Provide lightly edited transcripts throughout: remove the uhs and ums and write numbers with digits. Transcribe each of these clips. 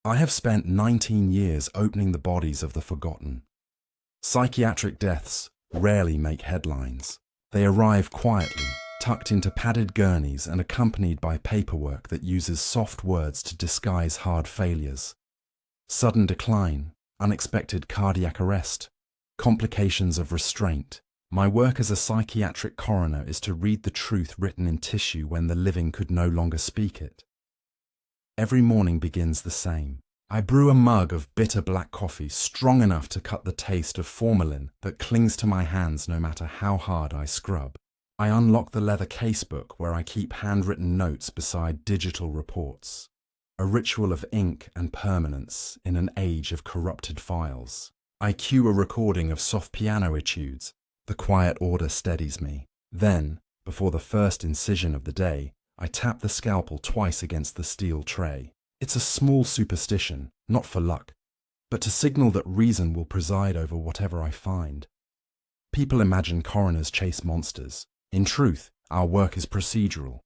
I have spent 19 years opening the bodies of the forgotten. Psychiatric deaths rarely make headlines. They arrive quietly, tucked into padded gurneys and accompanied by paperwork that uses soft words to disguise hard failures. Sudden decline, unexpected cardiac arrest, complications of restraint. My work as a psychiatric coroner is to read the truth written in tissue when the living could no longer speak it. Every morning begins the same. I brew a mug of bitter black coffee strong enough to cut the taste of formalin that clings to my hands no matter how hard I scrub. I unlock the leather casebook where I keep handwritten notes beside digital reports. A ritual of ink and permanence in an age of corrupted files. I cue a recording of soft piano etudes. The quiet order steadies me. Then, before the first incision of the day, I tap the scalpel twice against the steel tray. It's a small superstition, not for luck, but to signal that reason will preside over whatever I find. People imagine coroners chase monsters. In truth, our work is procedural.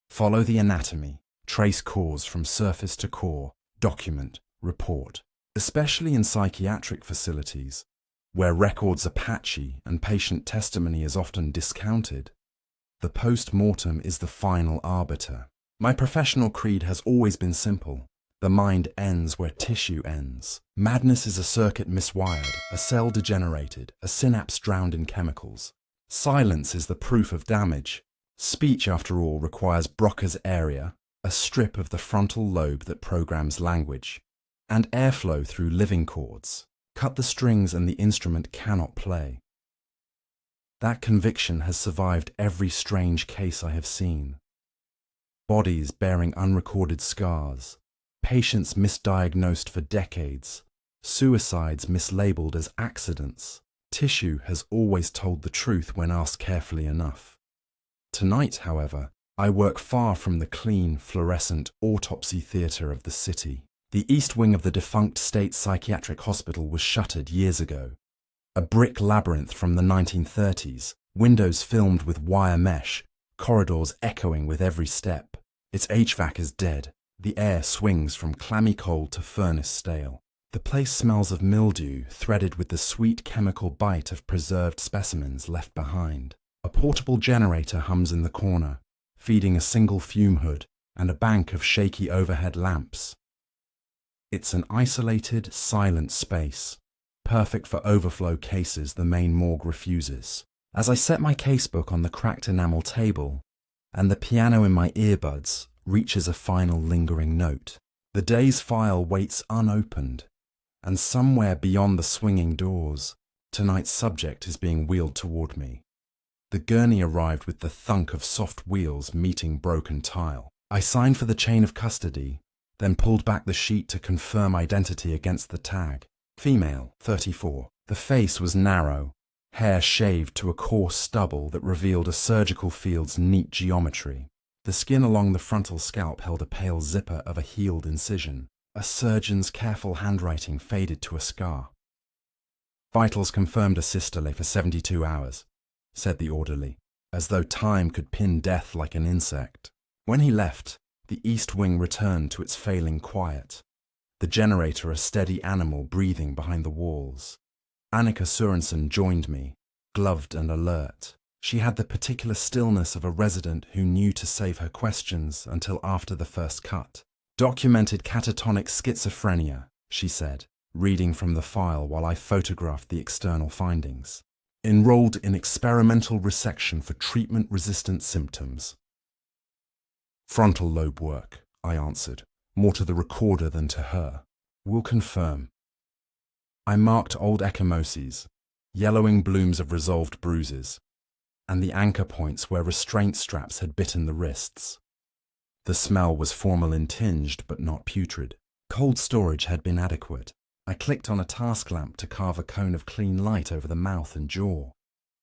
Follow the anatomy, trace cause from surface to core, document, report. Especially in psychiatric facilities, where records are patchy and patient testimony is often discounted, the post-mortem is the final arbiter. My professional creed has always been simple. The mind ends where tissue ends. Madness is a circuit miswired, a cell degenerated, a synapse drowned in chemicals. Silence is the proof of damage. Speech, after all, requires Broca's area, a strip of the frontal lobe that programs language, and airflow through living chords. Cut the strings and the instrument cannot play. That conviction has survived every strange case I have seen. Bodies bearing unrecorded scars, patients misdiagnosed for decades, suicides mislabeled as accidents. Tissue has always told the truth when asked carefully enough. Tonight, however, I work far from the clean, fluorescent autopsy theatre of the city. The east wing of the defunct State Psychiatric Hospital was shuttered years ago. A brick labyrinth from the 1930s, windows filmed with wire mesh, corridors echoing with every step. Its HVAC is dead. The air swings from clammy cold to furnace stale. The place smells of mildew threaded with the sweet chemical bite of preserved specimens left behind. A portable generator hums in the corner, feeding a single fume hood and a bank of shaky overhead lamps. It's an isolated, silent space, perfect for overflow cases the main morgue refuses. As I set my casebook on the cracked enamel table, and the piano in my earbuds reaches a final lingering note, the day's file waits unopened, and somewhere beyond the swinging doors, tonight's subject is being wheeled toward me. The gurney arrived with the thunk of soft wheels meeting broken tile. I signed for the chain of custody, then pulled back the sheet to confirm identity against the tag. Female, 34. The face was narrow, hair shaved to a coarse stubble that revealed a surgical field's neat geometry. The skin along the frontal scalp held a pale zipper of a healed incision. A surgeon's careful handwriting faded to a scar. Vitals confirmed a systole for 72 hours, said the orderly, as though time could pin death like an insect. When he left, the east wing returned to its failing quiet, the generator a steady animal breathing behind the walls. Annika Sorensen joined me, gloved and alert. She had the particular stillness of a resident who knew to save her questions until after the first cut. Documented catatonic schizophrenia, she said, reading from the file while I photographed the external findings. Enrolled in experimental resection for treatment-resistant symptoms. Frontal lobe work, I answered, more to the recorder than to her. We'll confirm. I marked old ecchymoses, yellowing blooms of resolved bruises, and the anchor points where restraint straps had bitten the wrists. The smell was formalin tinged but not putrid. Cold storage had been adequate. I clicked on a task lamp to carve a cone of clean light over the mouth and jaw.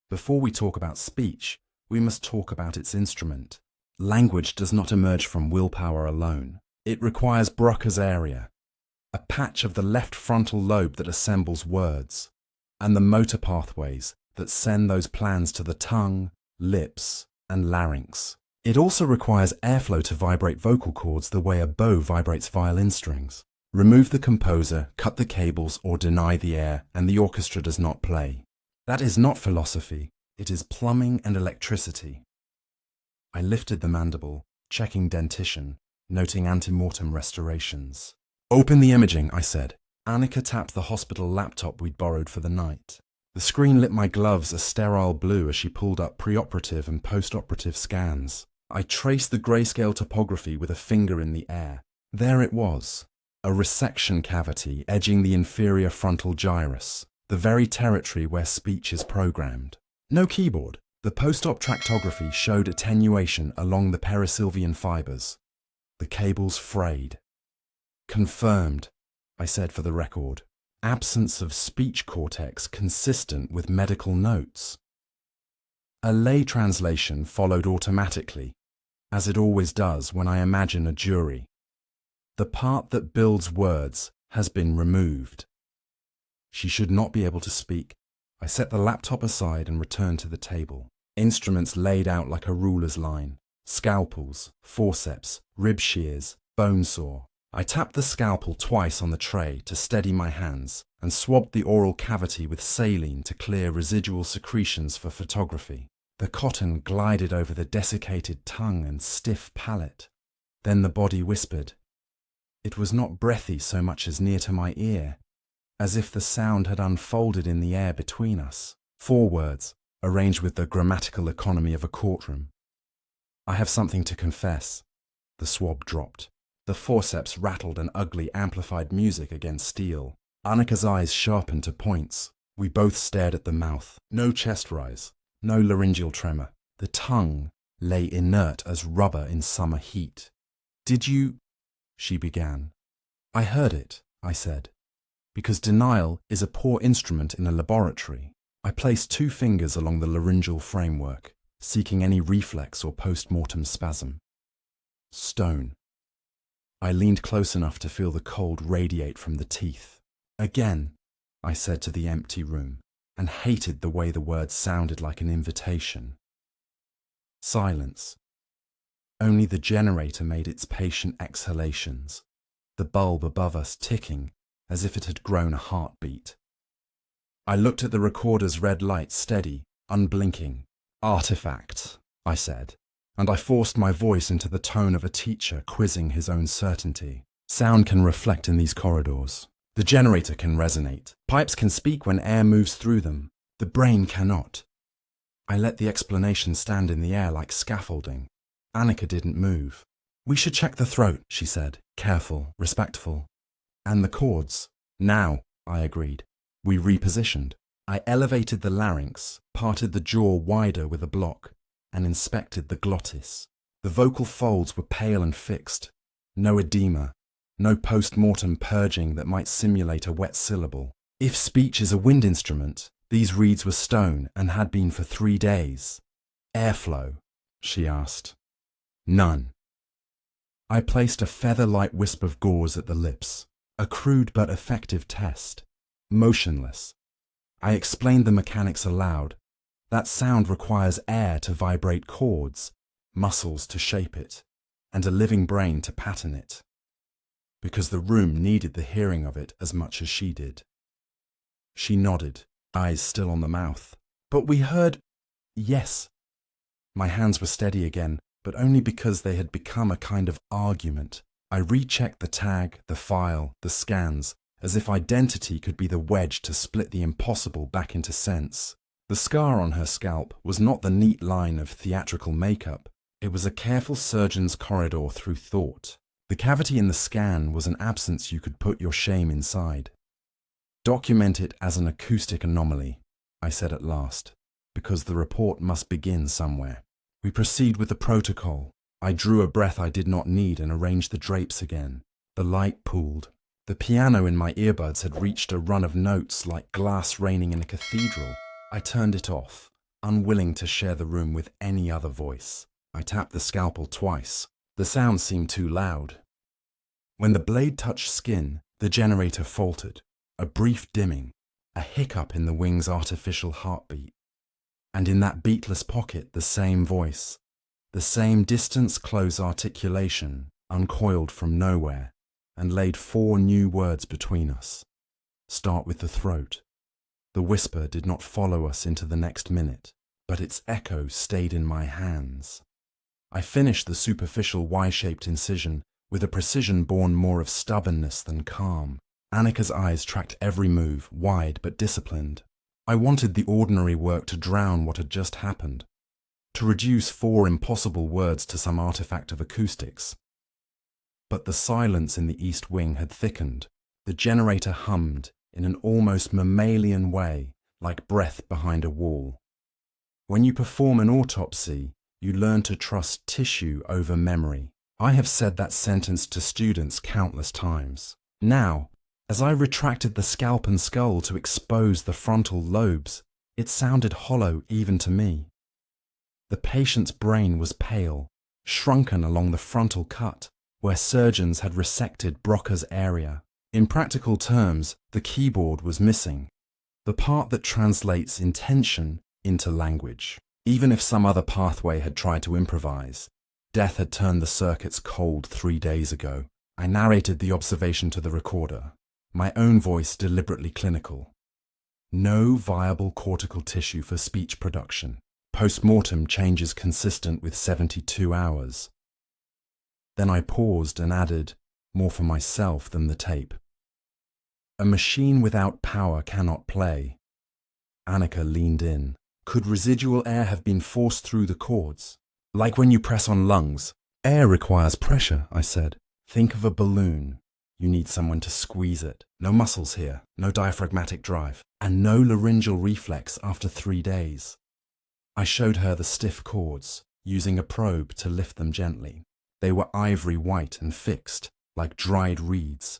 Before we talk about speech, we must talk about its instrument. Language does not emerge from willpower alone. It requires Broca's area, a patch of the left frontal lobe that assembles words, and the motor pathways that send those plans to the tongue, lips, and larynx. It also requires airflow to vibrate vocal cords the way a bow vibrates violin strings. Remove the composer, cut the cables, or deny the air, and the orchestra does not play. That is not philosophy. It is plumbing and electricity. I lifted the mandible, checking dentition, noting antemortem restorations. Open the imaging, I said. Annika tapped the hospital laptop we'd borrowed for the night. The screen lit my gloves a sterile blue as she pulled up preoperative and postoperative scans. I traced the grayscale topography with a finger in the air. There it was, a resection cavity edging the inferior frontal gyrus, the very territory where speech is programmed. No keyboard. The post-op tractography showed attenuation along the perisylvian fibers. The cables frayed. Confirmed, I said for the record. Absence of speech cortex consistent with medical notes. A lay translation followed automatically, as it always does when I imagine a jury. The part that builds words has been removed. She should not be able to speak. I set the laptop aside and returned to the table. Instruments laid out like a ruler's line. Scalpels, forceps, rib shears, bone saw. I tapped the scalpel twice on the tray to steady my hands and swabbed the oral cavity with saline to clear residual secretions for photography. The cotton glided over the desiccated tongue and stiff palate. Then the body whispered. It was not breathy so much as near to my ear, as if the sound had unfolded in the air between us. 4 words, arranged with the grammatical economy of a courtroom. I have something to confess. The swab dropped. The forceps rattled an ugly amplified music against steel. Annika's eyes sharpened to points. We both stared at the mouth. No chest rise, no laryngeal tremor. The tongue lay inert as rubber in summer heat. Did you... she began. I heard it, I said, because denial is a poor instrument in a laboratory. I placed 2 fingers along the laryngeal framework, seeking any reflex or post-mortem spasm. Stone. I leaned close enough to feel the cold radiate from the teeth. Again, I said to the empty room, and hated the way the words sounded like an invitation. Silence. Only the generator made its patient exhalations, the bulb above us ticking as if it had grown a heartbeat. I looked at the recorder's red light steady, unblinking. Artifact, I said, and I forced my voice into the tone of a teacher quizzing his own certainty. Sound can reflect in these corridors. The generator can resonate. Pipes can speak when air moves through them. The brain cannot. I let the explanation stand in the air like scaffolding. Annika didn't move. We should check the throat, she said, careful, respectful. And the cords. Now, I agreed. We repositioned. I elevated the larynx, parted the jaw wider with a block, and inspected the glottis. The vocal folds were pale and fixed. No edema, no post-mortem purging that might simulate a wet syllable. If speech is a wind instrument, these reeds were stone and had been for 3 days. Airflow, she asked. None. I placed a feather-light wisp of gauze at the lips, a crude but effective test. Motionless. I explained the mechanics aloud. That sound requires air to vibrate chords, muscles to shape it, and a living brain to pattern it. Because the room needed the hearing of it as much as she did. She nodded, eyes still on the mouth. But we heard... Yes. My hands were steady again, but only because they had become a kind of argument. I rechecked the tag, the file, the scans, as if identity could be the wedge to split the impossible back into sense. The scar on her scalp was not the neat line of theatrical makeup. It was a careful surgeon's corridor through thought. The cavity in the scan was an absence you could put your shame inside. Document it as an acoustic anomaly, I said at last, because the report must begin somewhere. We proceed with the protocol. I drew a breath I did not need and arranged the drapes again. The light pooled. The piano in my earbuds had reached a run of notes like glass raining in a cathedral. I turned it off, unwilling to share the room with any other voice. I tapped the scalpel twice. The sound seemed too loud. When the blade touched skin, the generator faltered. A brief dimming, a hiccup in the wing's artificial heartbeat. And in that beatless pocket, the same voice, the same distance-close articulation, uncoiled from nowhere, and laid 4 new words between us. Start with the throat. The whisper did not follow us into the next minute, but its echo stayed in my hands. I finished the superficial Y-shaped incision with a precision born more of stubbornness than calm. Annika's eyes tracked every move, wide but disciplined. I wanted the ordinary work to drown what had just happened, to reduce 4 impossible words to some artifact of acoustics. But the silence in the east wing had thickened. The generator hummed in an almost mammalian way, like breath behind a wall. When you perform an autopsy, you learn to trust tissue over memory. I have said that sentence to students countless times. Now, as I retracted the scalp and skull to expose the frontal lobes, it sounded hollow even to me. The patient's brain was pale, shrunken along the frontal cut, where surgeons had resected Broca's area. In practical terms, the keyboard was missing, the part that translates intention into language. Even if some other pathway had tried to improvise, death had turned the circuits cold 3 days ago. I narrated the observation to the recorder, my own voice deliberately clinical. No viable cortical tissue for speech production. Post-mortem changes consistent with 72 hours. Then I paused and added, more for myself than the tape. A machine without power cannot play. Annika leaned in. Could residual air have been forced through the cords? Like when you press on lungs. Air requires pressure, I said. Think of a balloon. You need someone to squeeze it. No muscles here, no diaphragmatic drive, and no laryngeal reflex after 3 days. I showed her the stiff cords, using a probe to lift them gently. They were ivory white and fixed, like dried reeds.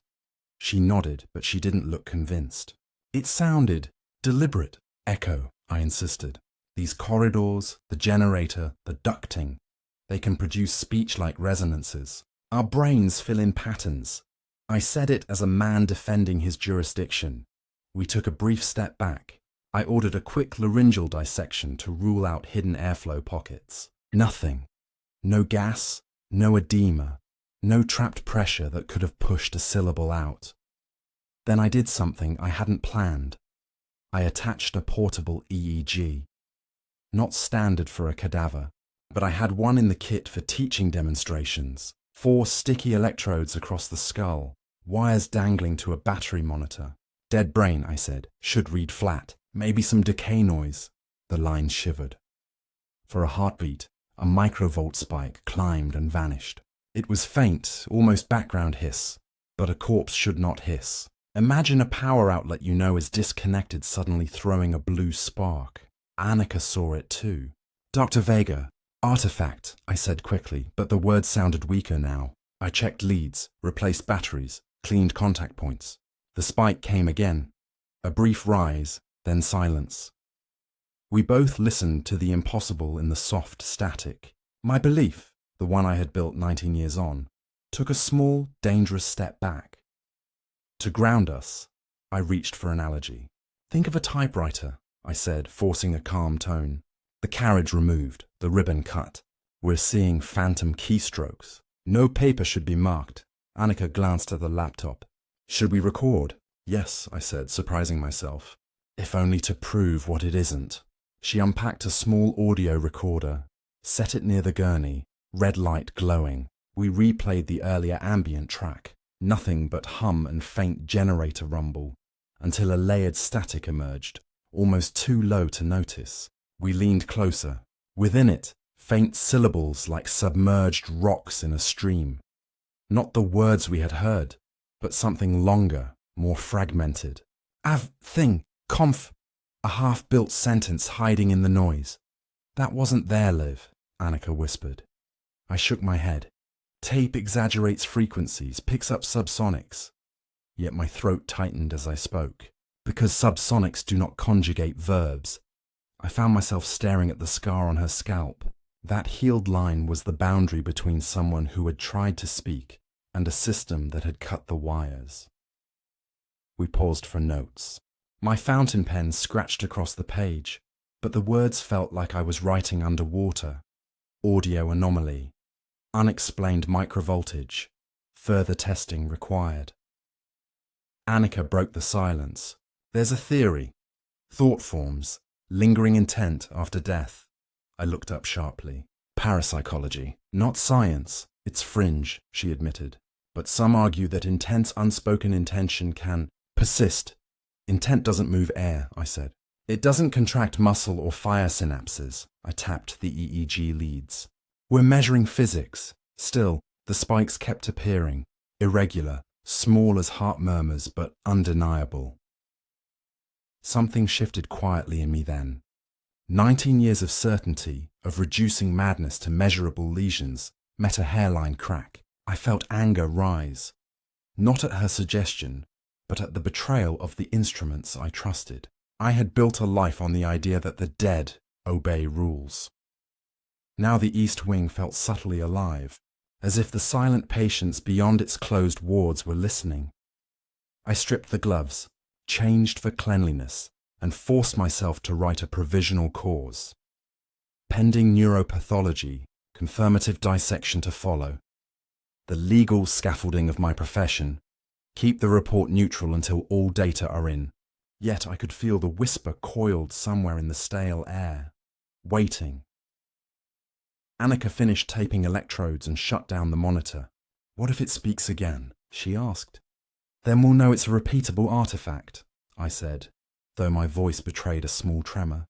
She nodded, but she didn't look convinced. It sounded deliberate. Echo, I insisted. These corridors, the generator, the ducting, they can produce speech-like resonances. Our brains fill in patterns. I said it as a man defending his jurisdiction. We took a brief step back. I ordered a quick laryngeal dissection to rule out hidden airflow pockets. Nothing. No gas, no edema, no trapped pressure that could have pushed a syllable out. Then I did something I hadn't planned. I attached a portable EEG. Not standard for a cadaver, but I had one in the kit for teaching demonstrations. 4 sticky electrodes across the skull, wires dangling to a battery monitor. Dead brain, I said, should read flat. Maybe some decay noise. The line shivered. For a heartbeat, a microvolt spike climbed and vanished. It was faint, almost background hiss, but a corpse should not hiss. Imagine a power outlet you know is disconnected suddenly throwing a blue spark. Annika saw it too. Dr. Vega, artifact, I said quickly, but the words sounded weaker now. I checked leads, replaced batteries, cleaned contact points. The spike came again. A brief rise, then silence. We both listened to the impossible in the soft static. My belief, the one I had built 19 years on, took a small, dangerous step back. To ground us, I reached for an analogy. Think of a typewriter, I said, forcing a calm tone. The carriage removed, the ribbon cut. We're seeing phantom keystrokes. No paper should be marked. Annika glanced at the laptop. Should we record? Yes, I said, surprising myself. If only to prove what it isn't. She unpacked a small audio recorder, set it near the gurney, red light glowing. We replayed the earlier ambient track, nothing but hum and faint generator rumble, until a layered static emerged, almost too low to notice. We leaned closer. Within it, faint syllables like submerged rocks in a stream. Not the words we had heard, but something longer, more fragmented. Thing, conf, a half-built sentence hiding in the noise. That wasn't there, Liv, Annika whispered. I shook my head. Tape exaggerates frequencies, picks up subsonics. Yet my throat tightened as I spoke. Because subsonics do not conjugate verbs. I found myself staring at the scar on her scalp. That healed line was the boundary between someone who had tried to speak and a system that had cut the wires. We paused for notes. My fountain pen scratched across the page, but the words felt like I was writing underwater. Audio anomaly, unexplained microvoltage, further testing required. Annika broke the silence. There's a theory. Thought forms, lingering intent after death. I looked up sharply. Parapsychology, not science. It's fringe, she admitted. But some argue that intense unspoken intention can persist. Intent doesn't move air, I said. It doesn't contract muscle or fire synapses. I tapped the EEG leads. We're measuring physics. Still, the spikes kept appearing, irregular, small as heart murmurs, but undeniable. Something shifted quietly in me then. 19 years of certainty, of reducing madness to measurable lesions, met a hairline crack. I felt anger rise, not at her suggestion, but at the betrayal of the instruments I trusted. I had built a life on the idea that the dead obey rules. Now the East Wing felt subtly alive, as if the silent patients beyond its closed wards were listening. I stripped the gloves, changed for cleanliness, and forced myself to write a provisional cause. Pending neuropathology, confirmative dissection to follow. The legal scaffolding of my profession. Keep the report neutral until all data are in. Yet I could feel the whisper coiled somewhere in the stale air, waiting. Annika finished taping electrodes and shut down the monitor. What if it speaks again? She asked. Then we'll know it's a repeatable artifact, I said, though my voice betrayed a small tremor.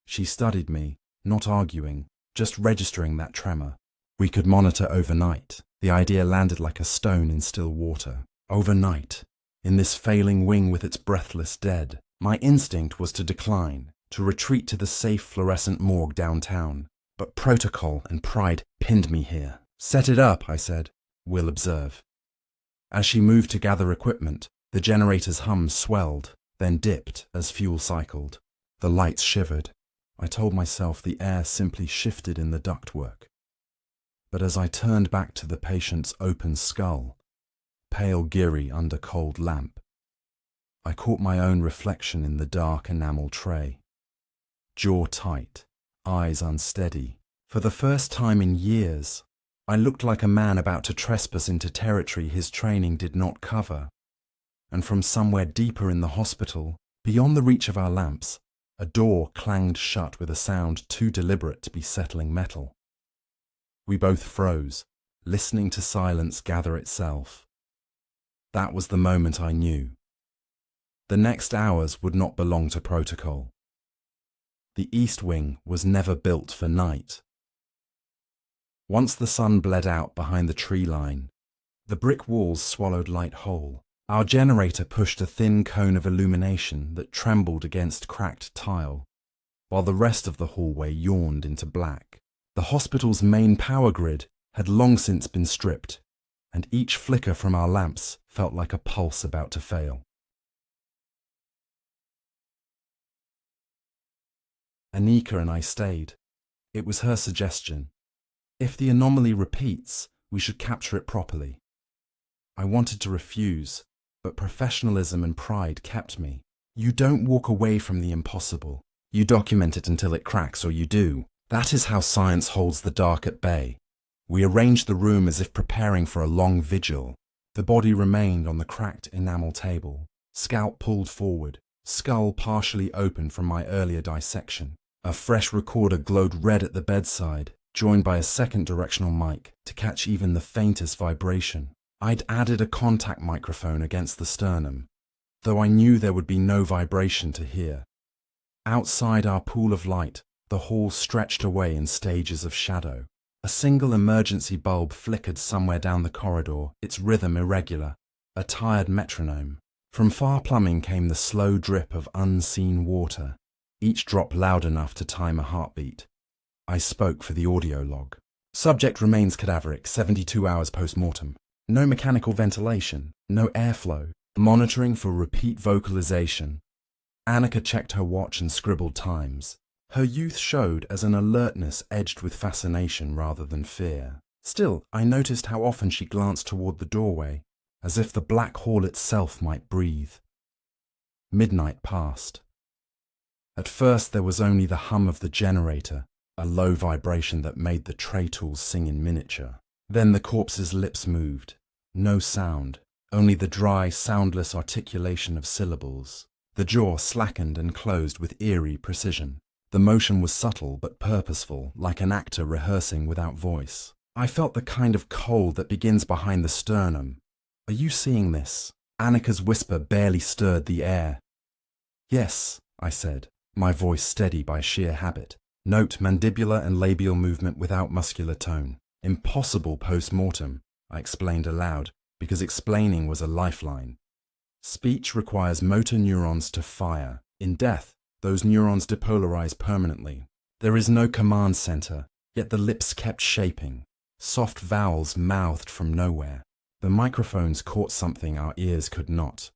She studied me, not arguing, just registering that tremor. We could monitor overnight. The idea landed like a stone in still water. Overnight, in this failing wing with its breathless dead, my instinct was to decline, to retreat to the safe fluorescent morgue downtown. But protocol and pride pinned me here. Set it up, I said. We'll observe. As she moved to gather equipment, the generator's hum swelled, then dipped as fuel cycled. The lights shivered. I told myself the air simply shifted in the ductwork. But as I turned back to the patient's open skull, pale Giri under cold lamp, I caught my own reflection in the dark enamel tray. Jaw tight, eyes unsteady. For the first time in years, I looked like a man about to trespass into territory his training did not cover. And from somewhere deeper in the hospital, beyond the reach of our lamps, a door clanged shut with a sound too deliberate to be settling metal. We both froze, listening to silence gather itself. That was the moment I knew. The next hours would not belong to protocol. The East Wing was never built for night. Once the sun bled out behind the tree line, the brick walls swallowed light whole. Our generator pushed a thin cone of illumination that trembled against cracked tile, while the rest of the hallway yawned into black. The hospital's main power grid had long since been stripped, and each flicker from our lamps felt like a pulse about to fail. Anika and I stayed. It was her suggestion. If the anomaly repeats, we should capture it properly. I wanted to refuse, but professionalism and pride kept me. You don't walk away from the impossible. You document it until it cracks, or you do. That is how science holds the dark at bay. We arranged the room as if preparing for a long vigil. The body remained on the cracked enamel table, scalp pulled forward, skull partially open from my earlier dissection. A fresh recorder glowed red at the bedside, joined by a second directional mic to catch even the faintest vibration. I'd added a contact microphone against the sternum, though I knew there would be no vibration to hear. Outside our pool of light, the hall stretched away in stages of shadow. A single emergency bulb flickered somewhere down the corridor, its rhythm irregular, a tired metronome. From far plumbing came the slow drip of unseen water, each drop loud enough to time a heartbeat. I spoke for the audio log. Subject remains cadaveric, 72 hours post-mortem. No mechanical ventilation, no airflow. Monitoring for repeat vocalization. Annika checked her watch and scribbled times. Her youth showed as an alertness edged with fascination rather than fear. Still, I noticed how often she glanced toward the doorway, as if the black hall itself might breathe. Midnight passed. At first there was only the hum of the generator, a low vibration that made the tray tools sing in miniature. Then the corpse's lips moved, No sound, only the dry, soundless articulation of syllables. The jaw slackened and closed with eerie precision. The motion was subtle but purposeful, like an actor rehearsing without voice. I felt the kind of cold that begins behind the sternum. "Are you seeing this?" Annika's whisper barely stirred the air. "Yes," I said, my voice steady by sheer habit. Note mandibular and labial movement without muscular tone. Impossible post-mortem, I explained aloud, because explaining was a lifeline. Speech requires motor neurons to fire. In death, those neurons depolarize permanently. There is no command center, yet the lips kept shaping. Soft vowels mouthed from nowhere. The microphones caught something our ears could not.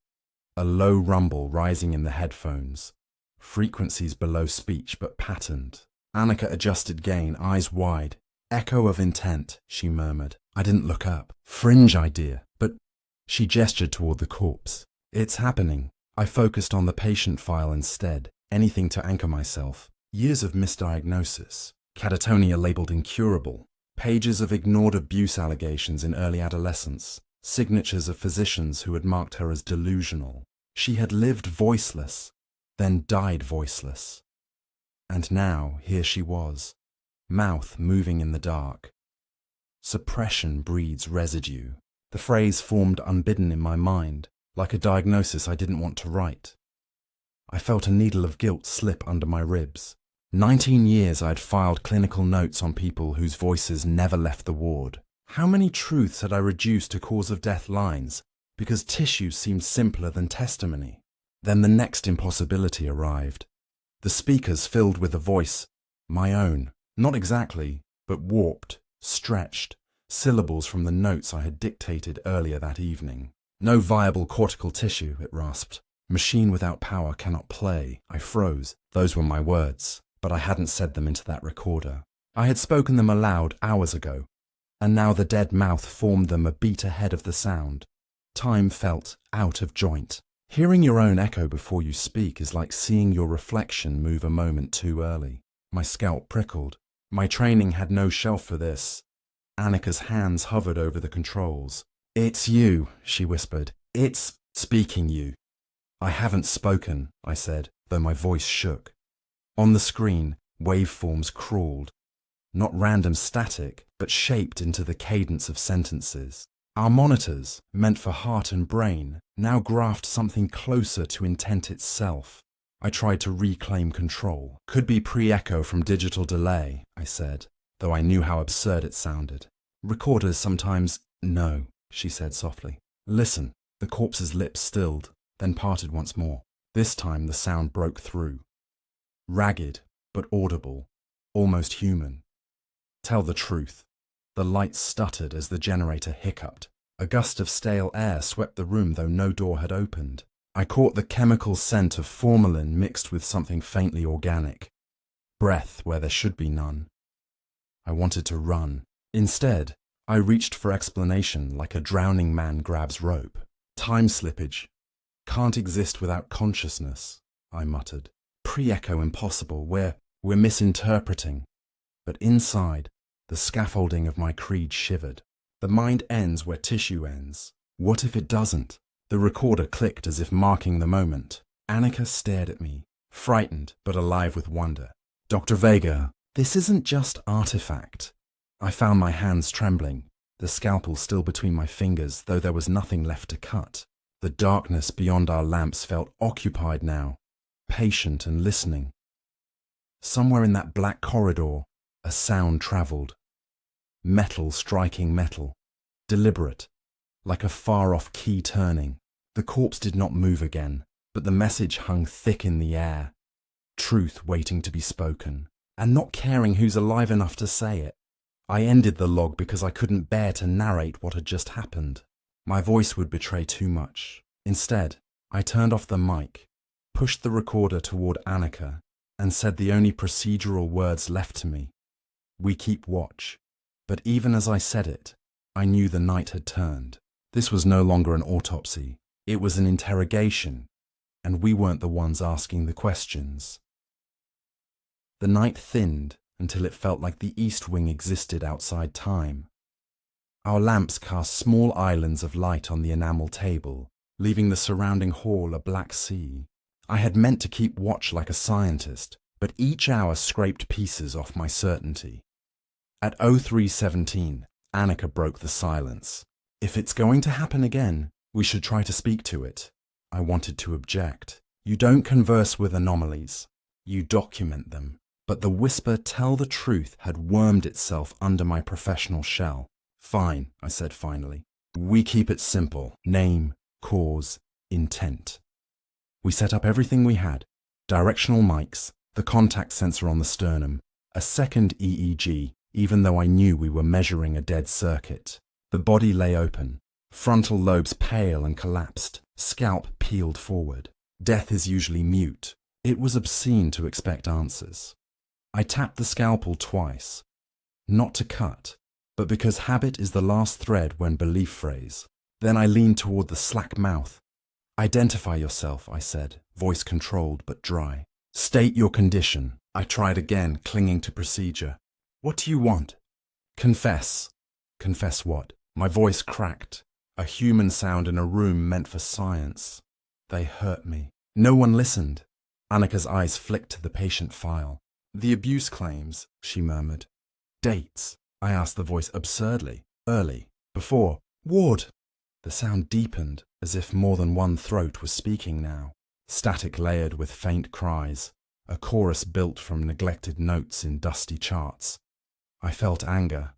A low rumble rising in the headphones. Frequencies below speech but patterned. Annika adjusted gain, eyes wide. "Echo of intent," she murmured. I didn't look up. "Fringe idea, but..." She gestured toward the corpse. "It's happening." I focused on the patient file instead. Anything to anchor myself. Years of misdiagnosis. Catatonia labeled incurable. Pages of ignored abuse allegations in early adolescence. Signatures of physicians who had marked her as delusional. She had lived voiceless, then died voiceless. And now, here she was. Mouth moving in the dark. Suppression breeds residue. The phrase formed unbidden in my mind, like a diagnosis I didn't want to write. I felt a needle of guilt slip under my ribs. 19 years I'd filed clinical notes on people whose voices never left the ward. How many truths had I reduced to cause of death lines because tissue seemed simpler than testimony? Then the next impossibility arrived. The speakers filled with a voice, my own, not exactly, but warped, stretched, syllables from the notes I had dictated earlier that evening. "No viable cortical tissue," it rasped. "Machine without power cannot play." I froze. Those were my words, but I hadn't said them into that recorder. I had spoken them aloud hours ago, and now the dead mouth formed them a beat ahead of the sound. Time felt out of joint. Hearing your own echo before you speak is like seeing your reflection move a moment too early. My scalp prickled. My training had no shelf for this. Annika's hands hovered over the controls. "It's you," she whispered. "It's speaking you." "I haven't spoken," I said, though my voice shook. On the screen, waveforms crawled. Not random static, but shaped into the cadence of sentences. Our monitors, meant for heart and brain, now graphed something closer to intent itself. I tried to reclaim control. "Could be pre-echo from digital delay," I said, though I knew how absurd it sounded. "Recorders sometimes..." "No," she said softly. "Listen." The corpse's lips stilled, then parted once more. This time the sound broke through. Ragged, but audible, almost human. "Tell the truth." The lights stuttered as the generator hiccuped. A gust of stale air swept the room though no door had opened. I caught the chemical scent of formalin mixed with something faintly organic. Breath where there should be none. I wanted to run. Instead, I reached for explanation like a drowning man grabs rope. "Time slippage. Can't exist without consciousness," I muttered. "Pre-echo impossible. We're misinterpreting." But inside, the scaffolding of my creed shivered. The mind ends where tissue ends. What if it doesn't? The recorder clicked as if marking the moment. Annika stared at me, frightened but alive with wonder. "Dr. Vega, this isn't just artifact." I found my hands trembling, the scalpel still between my fingers, though there was nothing left to cut. The darkness beyond our lamps felt occupied now, patient and listening. Somewhere in that black corridor, a sound travelled. Metal striking metal, deliberate, like a far-off key turning. The corpse did not move again, but the message hung thick in the air. Truth waiting to be spoken, and not caring who's alive enough to say it. I ended the log because I couldn't bear to narrate what had just happened. My voice would betray too much. Instead, I turned off the mic, pushed the recorder toward Annika, and said the only procedural words left to me. "We keep watch." But even as I said it, I knew the night had turned. This was no longer an autopsy. It was an interrogation, and we weren't the ones asking the questions. The night thinned until it felt like the East Wing existed outside time. Our lamps cast small islands of light on the enamel table, leaving the surrounding hall a black sea. I had meant to keep watch like a scientist, but each hour scraped pieces off my certainty. At 03:17, Annika broke the silence. If it's going to happen again, we should try to speak to it. I wanted to object. You don't converse with anomalies. You document them. But the whisper, "tell the truth," had wormed itself under my professional shell. Fine, I said finally. We keep it simple. Name, cause, intent. We set up everything we had. Directional mics, the contact sensor on the sternum, a second EEG, even though I knew we were measuring a dead circuit. The body lay open, frontal lobes pale and collapsed, scalp peeled forward. Death is usually mute. It was obscene to expect answers. I tapped the scalpel twice, not to cut, but because habit is the last thread when belief frays. Then I leaned toward the slack mouth. "Identify yourself," I said, voice controlled but dry. "State your condition." I tried again, clinging to procedure. "What do you want?" "Confess." "Confess what?" My voice cracked. A human sound in a room meant for science. They hurt me. No one listened. Annika's eyes flicked to the patient file. "The abuse claims," she murmured. "Dates?" I asked the voice absurdly. "Early. Before. Ward." The sound deepened, as if more than one throat was speaking now. Static layered with faint cries. A chorus built from neglected notes in dusty charts. I felt anger.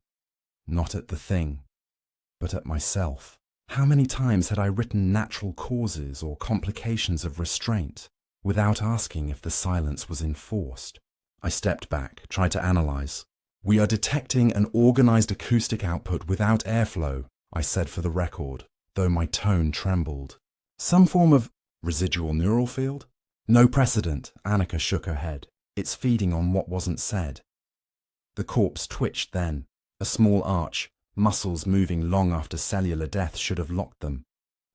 Not at the thing, but at myself. How many times had I written natural causes or complications of restraint, without asking if the silence was enforced? I stepped back, tried to analyze. "We are detecting an organized acoustic output without airflow," I said for the record, though my tone trembled. "Some form of residual neural field?" "No precedent," Annika shook her head. "It's feeding on what wasn't said." The corpse twitched then, a small arch, muscles moving long after cellular death should have locked them.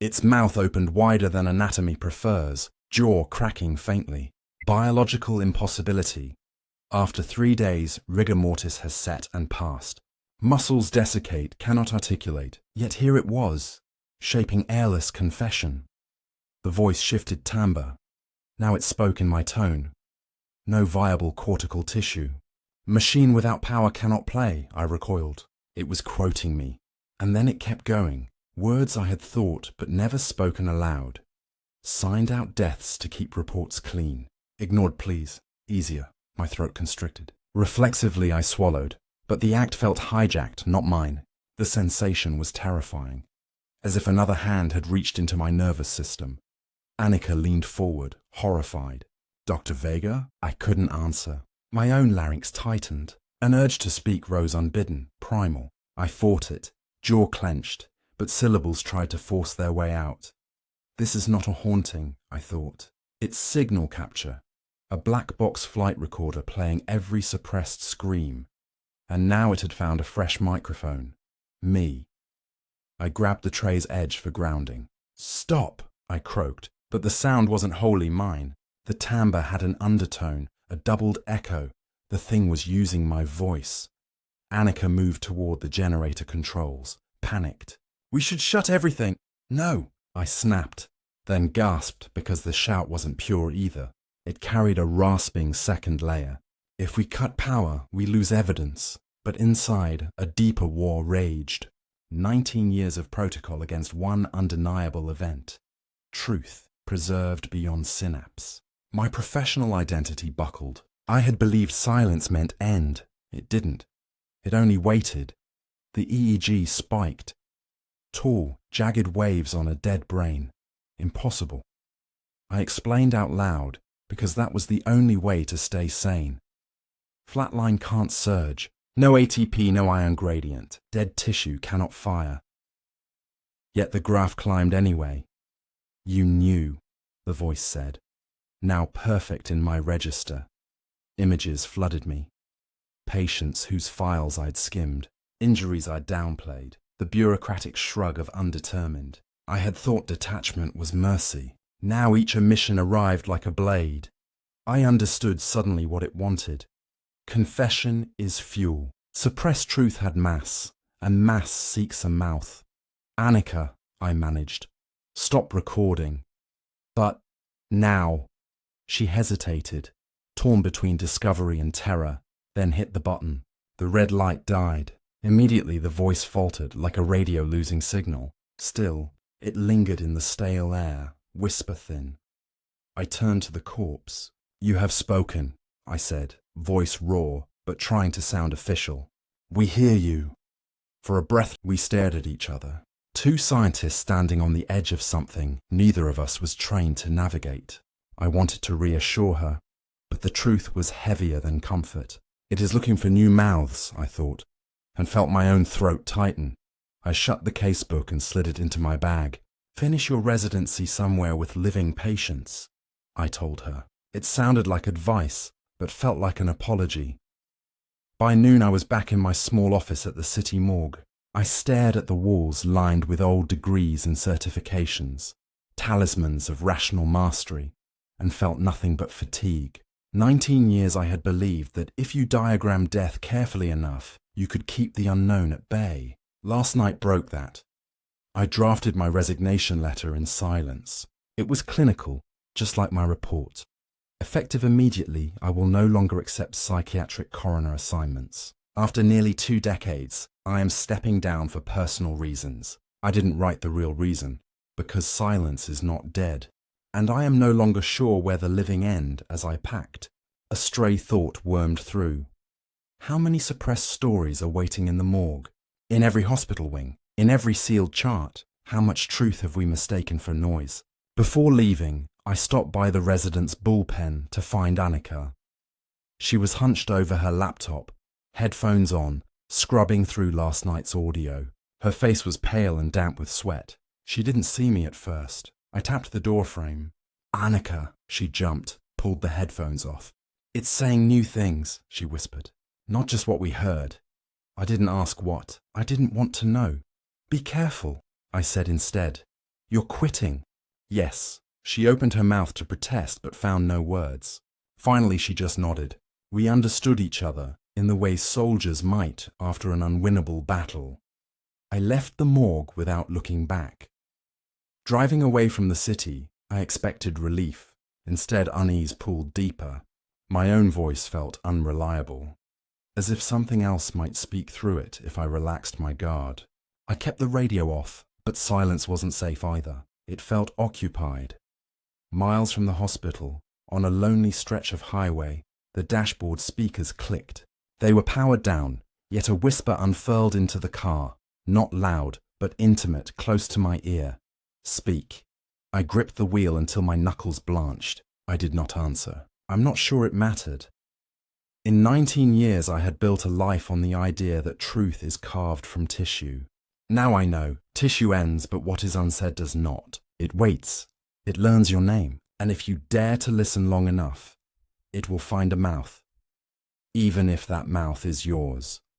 Its mouth opened wider than anatomy prefers, jaw cracking faintly. Biological impossibility. After 3 days, rigor mortis has set and passed. Muscles desiccate, cannot articulate, yet here it was, shaping airless confession. The voice shifted timbre. Now it spoke in my tone. No viable cortical tissue. "Machine without power cannot play," I recoiled. It was quoting me. And then it kept going. Words I had thought but never spoken aloud. Signed out deaths to keep reports clean. Ignored please. Easier. My throat constricted. Reflexively I swallowed, but the act felt hijacked, not mine. The sensation was terrifying. As if another hand had reached into my nervous system. Annika leaned forward, horrified. "Dr. Vega?" I couldn't answer. My own larynx tightened. An urge to speak rose unbidden, primal. I fought it, jaw clenched, but syllables tried to force their way out. This is not a haunting, I thought. It's signal capture. A black box flight recorder playing every suppressed scream. And now it had found a fresh microphone. Me. I grabbed the tray's edge for grounding. "Stop!" I croaked, but the sound wasn't wholly mine. The timbre had an undertone, a doubled echo. The thing was using my voice. Annika moved toward the generator controls, panicked. "We should shut everything." "No," I snapped, then gasped because the shout wasn't pure either. It carried a rasping second layer. If we cut power, we lose evidence. But inside, a deeper war raged. 19 years of protocol against one undeniable event. Truth, preserved beyond synapse. My professional identity buckled. I had believed silence meant end. It didn't. It only waited. The EEG spiked. Tall, jagged waves on a dead brain. Impossible. I explained out loud, because that was the only way to stay sane. Flatline can't surge. No ATP, no iron gradient. Dead tissue cannot fire. Yet the graph climbed anyway. "You knew," the voice said. Now perfect in my register. Images flooded me. Patients whose files I'd skimmed. Injuries I'd downplayed. The bureaucratic shrug of undetermined. I had thought detachment was mercy. Now each omission arrived like a blade. I understood suddenly what it wanted. Confession is fuel. Suppressed truth had mass. a mass seeks a mouth. Annika, I managed. Stop recording. But now. She hesitated, torn between discovery and terror, then hit the button. The red light died. Immediately the voice faltered like a radio losing signal. Still, it lingered in the stale air, whisper thin. I turned to the corpse. You have spoken, I said, voice raw, but trying to sound official. We hear you. For a breath, we stared at each other. Two scientists standing on the edge of something neither of us was trained to navigate. I wanted to reassure her, but the truth was heavier than comfort. It is looking for new mouths, I thought, and felt my own throat tighten. I shut the casebook and slid it into my bag. Finish your residency somewhere with living patients, I told her. It sounded like advice, but felt like an apology. By noon I was back in my small office at the city morgue. I stared at the walls lined with old degrees and certifications, talismans of rational mastery, and felt nothing but fatigue. 19 years I had believed that if you diagrammed death carefully enough, you could keep the unknown at bay. Last night broke that. I drafted my resignation letter in silence. It was clinical, just like my report. Effective immediately, I will no longer accept psychiatric coroner assignments. After nearly 2 decades, I am stepping down for personal reasons. I didn't write the real reason, because silence is not dead. And I am no longer sure where the living end as I packed. A stray thought wormed through. How many suppressed stories are waiting in the morgue? In every hospital wing? In every sealed chart? How much truth have we mistaken for noise? Before leaving, I stopped by the resident's bullpen to find Annika. She was hunched over her laptop, headphones on, scrubbing through last night's audio. Her face was pale and damp with sweat. She didn't see me at first. I tapped the doorframe. Annika, she jumped, pulled the headphones off. It's saying new things, she whispered. Not just what we heard. I didn't ask what. I didn't want to know. Be careful, I said instead. You're quitting. Yes. She opened her mouth to protest but found no words. Finally she just nodded. We understood each other in the way soldiers might after an unwinnable battle. I left the morgue without looking back. Driving away from the city, I expected relief. Instead, unease pulled deeper. My own voice felt unreliable, as if something else might speak through it if I relaxed my guard. I kept the radio off, but silence wasn't safe either. It felt occupied. Miles from the hospital, on a lonely stretch of highway, the dashboard speakers clicked. They were powered down, yet a whisper unfurled into the car, not loud, but intimate, close to my ear. Speak. I gripped the wheel until my knuckles blanched. I did not answer. I'm not sure it mattered. In 19 years I had built a life on the idea that truth is carved from tissue. Now I know, tissue ends, but what is unsaid does not. It waits. It learns your name. And if you dare to listen long enough, it will find a mouth. Even if that mouth is yours.